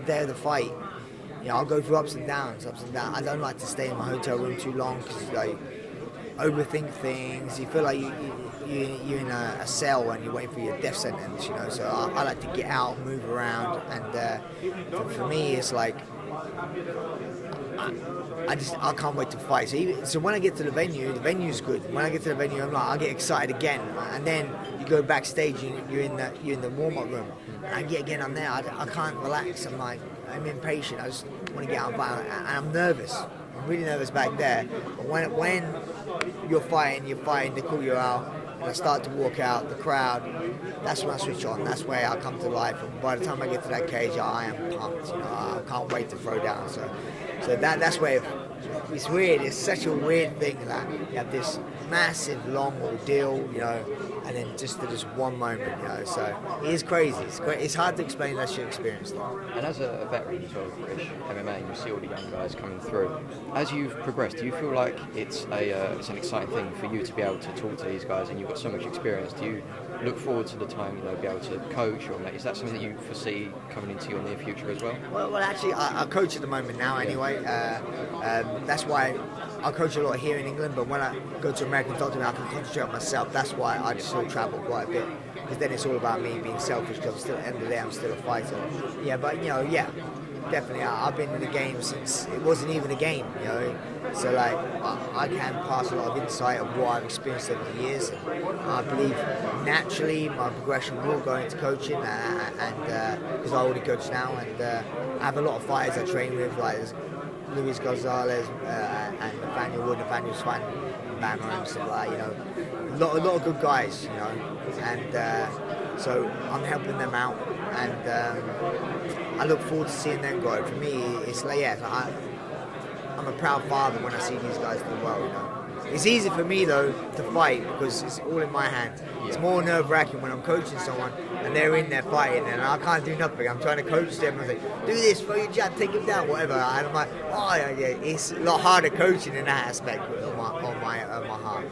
the day of the fight, I'll go through ups and downs. I don't like to stay in my hotel room too long because overthink things. You feel like you're in a cell and you're waiting for your death sentence. So I like to get out, move around, and for me, it's like I can't wait to fight. So when I get to the venue's good. When I get to the venue, I get excited again, and then you go backstage, you're in the warm-up room, and yet again I'm there. I can't relax. I'm impatient. I just want to get out and fight, and I'm nervous. I'm really nervous back there. But when you're fighting, they call you out, and I start to walk out, the crowd, that's when I switch on. That's where I come to life. And by the time I get to that cage, I am pumped. I can't wait to throw down. So that's where it's weird. It's such a weird thing that you have this massive, long ordeal, and then just one moment, So it is crazy. It's great. It's hard to explain unless you experience it. And as a veteran as well, British MMA, you see all the young guys coming through. As you've progressed, do you feel like it's an exciting thing for you to be able to talk to these guys, and you've got so much experience? Do you look forward to the time be able to coach, or is that something that you foresee coming into your near future as well? Well, actually, I coach at the moment now anyway. That's why I coach a lot here in England, but when I go to American Doctor, I can concentrate on myself. That's why I still travel quite a bit, because then it's all about me being selfish, because at the end of the day, I'm still a fighter. Yeah, but definitely, I've been in the game since it wasn't even a game, So I can pass a lot of insight of what I've experienced over the years. I believe naturally my progression will go into coaching, and because I already coach now, and I have a lot of fighters I train with, like Luis Gonzalez and Nathaniel Wood. Nathaniel's fighting Bama and stuff like that, A lot of good guys, and so I'm helping them out, and I look forward to seeing them grow. For me, it's like, I'm a proud father when I see these guys do well, It's easy for me, though, to fight because it's all in my hands. It's more nerve-wracking when I'm coaching someone and they're in there fighting and I can't do nothing. I'm trying to coach them and say, do this, throw your jab, take him down, whatever. And I'm like, it's a lot harder coaching in that aspect on my heart,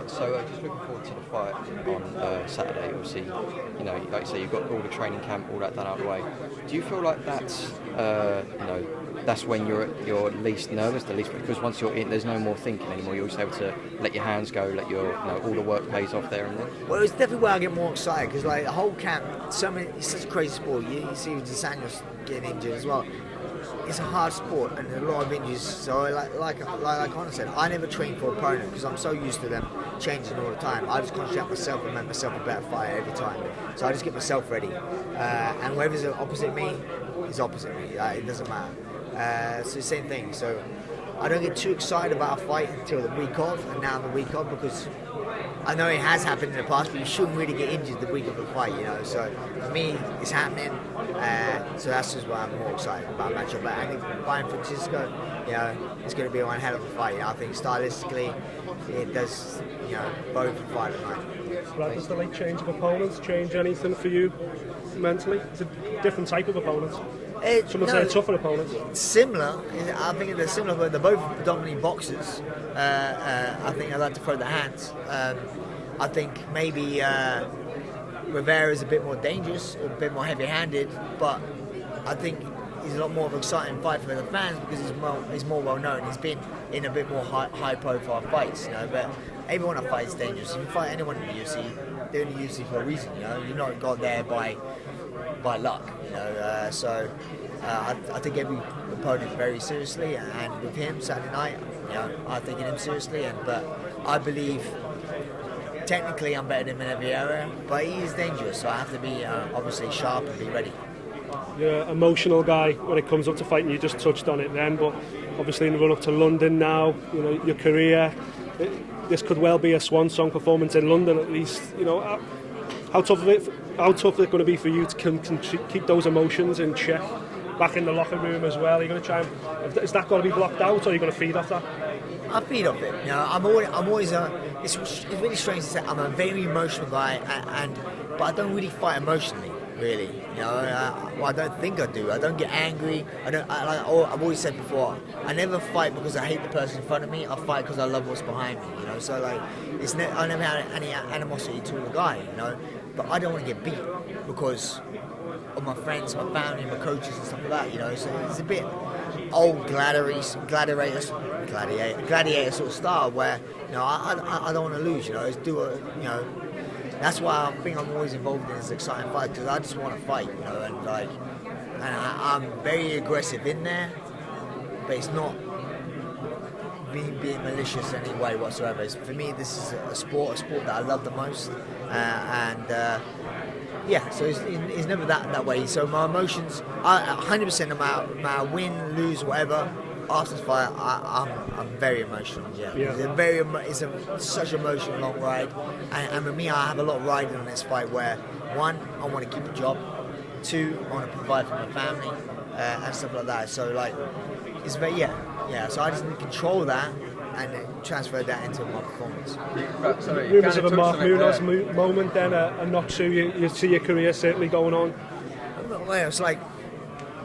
So just looking forward to the fight on Saturday. Obviously, like you say, you've got all the training camp, all that done out of the way. Do you feel like that's, that's when you're least nervous, because once you're in, there's no more thinking anymore. You're just able to let your hands go, let your all the work pays off there and then. Well, it's definitely where I get more excited, because the whole camp, it's such a crazy sport. You see Daniel's getting injured as well. It's a hard sport and a lot of injuries. So like Conor said, I never train for opponent because I'm so used to them changing all the time. I just concentrate on myself and make myself a better fighter every time. So I just get myself ready. And whoever's opposite me is opposite me. It doesn't matter. So the same thing. So I don't get too excited about a fight until the week of, and now the week of, because I know it has happened in the past, but you shouldn't really get injured the week of the fight, So for me, it's happening. So that's just why I'm more excited about the matchup. But I think fighting Francisco, it's going to be one hell of a fight. I think stylistically, it does, both fight tonight. Well, does the late change of opponents change anything for you mentally? It's a different type of opponent. Some would say tougher opponents. Similar. I think they're similar, but they're both predominantly boxers. I think I like to throw the hands. I think maybe Rivera is a bit more dangerous, a bit more heavy-handed, but I think he's a lot more of an exciting fight for the fans because he's more well-known. He's been in a bit more high-profile fights, But everyone I fight is dangerous. If you fight anyone in the UFC, they're in the UFC for a reason, You're not got there by luck, So I take every opponent very seriously, and with him Saturday night, I'm taking him seriously. But I believe technically I'm better than him in every area, but he is dangerous, so I have to be obviously sharp and be ready. You're an emotional guy when it comes up to fighting. You just touched on it then, but obviously in the run up to London now, your career, this could well be a swan song performance in London at least. How tough is it going to be for you to keep those emotions in check back in the locker room as well? Are you going to try and, is that going to be blocked out, or are you going to feed off that? I feed off it. I'm always it's really strange to say I'm a very emotional guy, but I don't really fight emotionally. Really, I don't think I do. I don't get angry. I've always said before, I never fight because I hate the person in front of me. I fight because I love what's behind me. So I never had any animosity to the guy. But I don't want to get beat because of my friends, my family, my coaches and stuff like that, you know. So it's a bit old gladiator sort of style where, you know, I don't want to lose, you know. You know, that's why I think I'm always involved in this exciting fight, because I just want to fight, you know, and like, I'm very aggressive in there, but it's not being malicious in any way whatsoever. For me, this is a sport that I love the most, yeah, so it's never that way. So my emotions, 100%, no matter win, lose, whatever, after the fight, I'm very emotional. Yeah. It's such an emotional long ride, and for me, I have a lot riding on this fight. Where one, I want to keep a job. Two, I want to provide for my family and stuff like that. So like, it's very So I just need to control that and then transfer that into my performance. Rumours of a Mark Munoz moment, then a notch through you see your career certainly going on. Well, it's like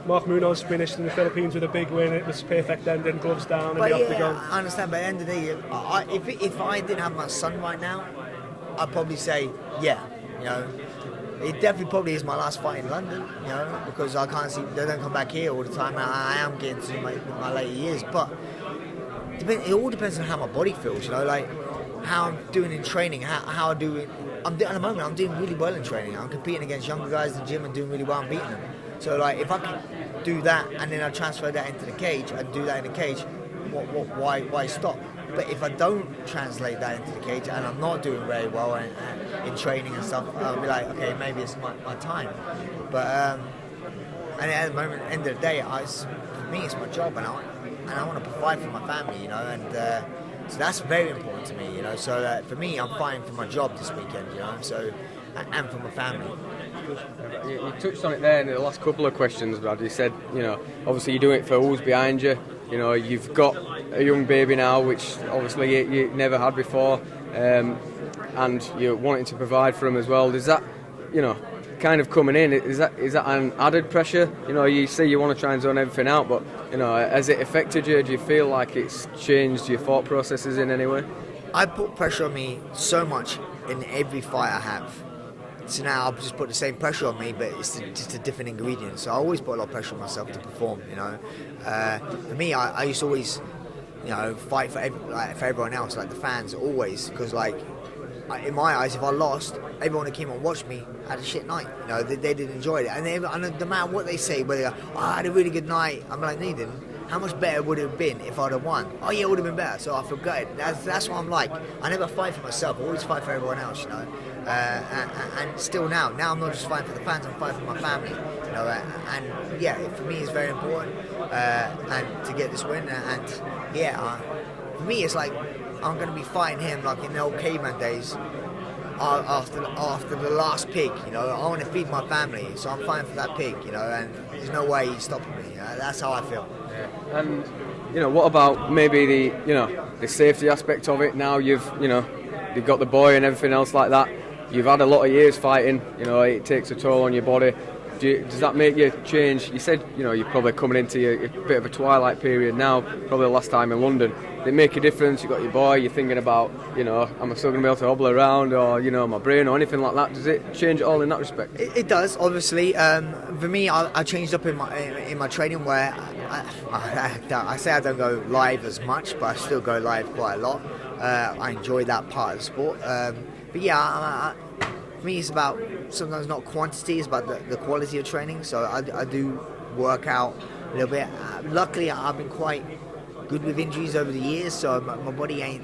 Mark Munoz finished in the Philippines with a big win. It was perfect ending, gloves down, and the octagon. I understand. But at the end of the day, if I didn't have my son right now, I'd probably say, yeah, you know, it definitely probably is my last fight in London, you know, because I can't see they don't come back here all the time. I am getting to my later years, but it all depends on how my body feels, you know, like how I'm doing in training, how I do it. At the moment, I'm doing really well in training. I'm competing against younger guys in the gym and doing really well and beating them. So like, if I can do that and then I transfer that into the cage and do that in the cage, why stop? But if I don't translate that into the cage and I'm not doing very well in training and stuff, I'll be like, okay, maybe it's my time. But and at the moment, end of the day, for me, it's my job, and I want to provide for my family, you know, and so that's very important to me, you know. So for me, I'm fighting for my job this weekend, you know, so and for my family. You touched on it there in the last couple of questions, Brad. You said, you know, obviously you're doing it for who's behind you. You know, you've got a young baby now, which obviously you never had before, and you're wanting to provide for him as well. Does that, you know, kind of coming in, is that an added pressure? You know, you say you want to try and zone everything out, but, you know, has it affected you? Do you feel like it's changed your thought processes in any way? I put pressure on me so much in every fight I have. So now I've just put the same pressure on me, but it's just a different ingredient. So I always put a lot of pressure on myself to perform, you know. For me, I used to always, you know, fight for everyone else, like the fans, always. Because, like, in my eyes, if I lost, everyone who came and watched me had a shit night. You know, they didn't enjoy it. And no matter what they say, whether they go, oh, I had a really good night, I'm like, no, you didn't. How much better would it have been if I'd have won? Oh yeah, it would have been better. So I feel good. That's what I'm like. I never fight for myself. I always fight for everyone else, you know. And still now I'm not just fighting for the fans. I'm fighting for my family, you know. And yeah, for me it's very important and to get this win. And yeah, for me it's like I'm going to be fighting him like in the old caveman days. After the last pig, you know, I want to feed my family, so I'm fighting for that pig, you know, and there's no way he's stopping me. You know? That's how I feel. Yeah. And you know, what about maybe the safety aspect of it? Now you've got the boy and everything else like that. You've had a lot of years fighting. You know, it takes a toll on your body. Does that make you change? You said, you know, you're probably coming into a bit of a twilight period now, probably the last time in London. Did it make a difference? You've got your boy, you're thinking about, you know, am I still going to be able to hobble around, or, you know, my brain or anything like that? Does it change at all in that respect? It does, obviously. For me, I changed up in my training where I say I don't go live as much, but I still go live quite a lot. I enjoy that part of the sport. But yeah, for me, it's about sometimes not quantity, it's about the quality of training. So I do work out a little bit. Luckily, I've been quite good with injuries over the years, so my body ain't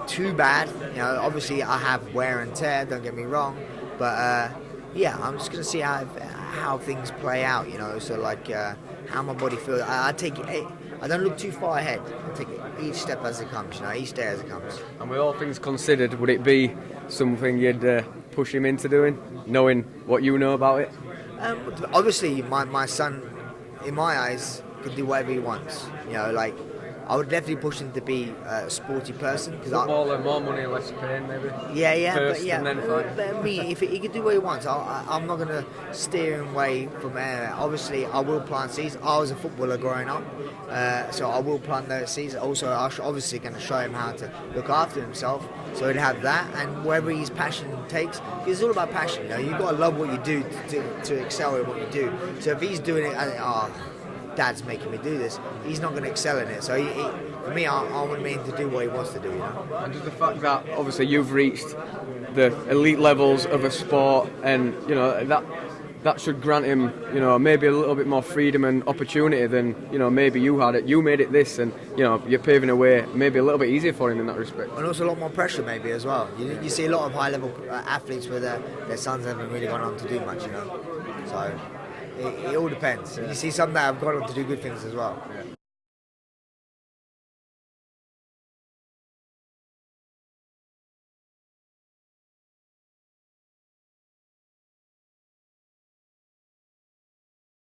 too bad. You know, obviously I have wear and tear, don't get me wrong, but yeah, I'm just gonna see how things play out. You know, so like how my body feels. I don't look too far ahead. I take each step as it comes. You know, each day as it comes. And with all things considered, would it be something you'd push him into doing, knowing what you know about it? Obviously, my son, in my eyes, could do whatever he wants. You know, like, I would definitely push him to be a sporty person. Footballer, more money, less pain, maybe. Yeah, first, but yeah. And then fight. But me, if he could do what he wants, I'm not going to steer him away from obviously, I will plant seeds. I was a footballer growing up, so I will plant those seeds. Also, I'm obviously going to show him how to look after himself. So he'd have that, and wherever his passion takes, because it's all about passion. You know, you've got to love what you do to excel in what you do. So if he's doing it, Dad's making me do this, he's not going to excel in it. So for me, I want him to do what he wants to do. You know. And just the fact that obviously you've reached the elite levels of a sport, and you know that should grant him, you know, maybe a little bit more freedom and opportunity than, you know, maybe you had it. You made it this, and you know, you're paving a way maybe a little bit easier for him in that respect. And also a lot more pressure maybe as well. You see a lot of high level athletes where their sons haven't really gone on to do much, you know. So it all depends. You see some that have gone on to do good things as well. Yeah.